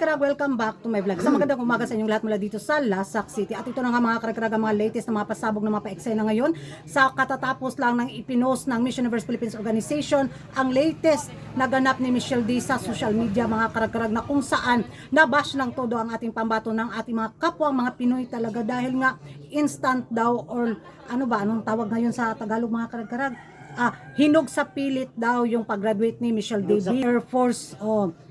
Welcome back to my vlog. Sa magandang umaga sa inyong lahat mula dito sa Lasak City. At ito na nga mga karag mga latest na mga pasabog na mga pa-eksena ngayon. Sa katatapos lang ng ipinost ng Miss Universe Philippines Organization, ang latest na ganap ni Michelle D sa social media mga karag na kung saan nabash lang todo ang ating pambato ng ating mga kapwang mga Pinoy talaga dahil nga instant daw or anong tawag ngayon sa Tagalog mga karag hinog sa pilit daw yung pag-graduate ni Michelle D. Air Force.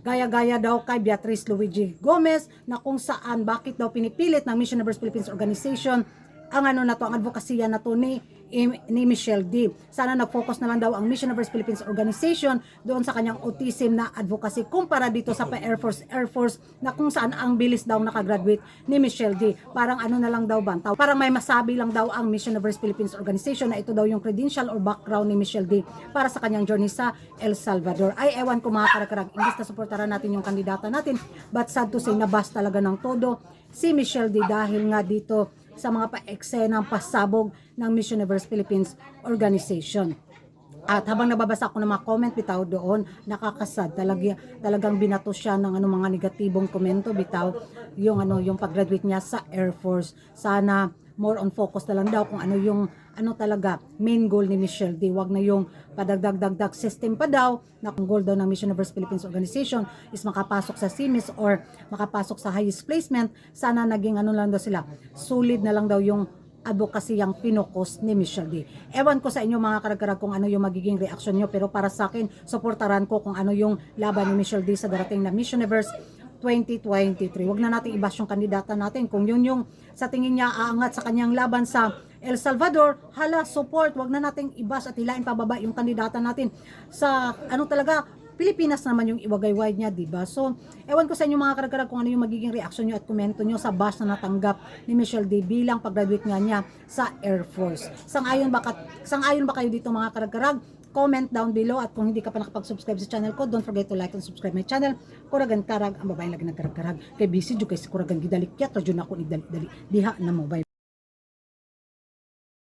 Gaya-gaya daw kay Beatrice Luigi Gomez na kung saan bakit daw pinipilit ng Miss Universe Philippines Organization ang ang advokasya na to ni Michelle D. Sana nag-focus na lang daw ang Miss Universe Philippines Organization doon sa kanyang autism na advocacy kumpara dito sa Air Force na kung saan ang bilis daw nakagraduate ni Michelle D. Parang na lang daw bantaw. Parang may masabi lang daw ang Miss Universe Philippines Organization na ito daw yung credential or background ni Michelle D para sa kanyang journey sa El Salvador. Ay ewan ko mga karag imbis na suportaran natin yung kandidata natin, but sad to say nabas talaga ng todo si Michelle D dahil nga dito sa mga pa-eksenang pasabog ng Miss Universe Philippines Organization. At habang nababasa ko ng mga comment bitaw doon, nakakasad talagang binato siya ng mga negatibong komento bitaw yung pag-graduate niya sa Air Force. Sana more on focus na lang daw kung yung talaga main goal ni Michelle D. Wag na yung padagdag system pa daw na kung goal daw ng Miss Universe Philippines Organization is makapasok sa CMIS or makapasok sa highest placement. Sana naging lang daw sila. Sulit na lang daw yung advocacy yung pinokos ni Michelle D. Ewan ko sa inyo mga karag kung yung magiging reaction nyo, pero para sa akin, suportaran ko kung yung laban ni Michelle D sa darating na Miss Universe 2023. Wag na natin i-bash yung kandidata natin. Kung yun yung sa tingin niya aangat sa kanyang laban sa El Salvador, support. Wag na nating i-bash at hilain pababa yung kandidata natin sa talaga Pilipinas naman yung iwagayway niya, diba? So, ewan ko sa inyo mga karag kung yung magiging reaction nyo at komento nyo sa bash na natanggap ni Michelle D bilang pag-graduate niya sa Air Force. Sang-ayon ba kayo dito mga karag? Comment down below at kung hindi ka pa nakapag-subscribe sa channel ko, don't forget to like and subscribe my channel. Kuragan Karag, ang babaeng lagi nagkarag-karag. Kay busy, kay si Kuragan Gidalikyat, radyo na ako ni Dali. Diha na mo. Bye.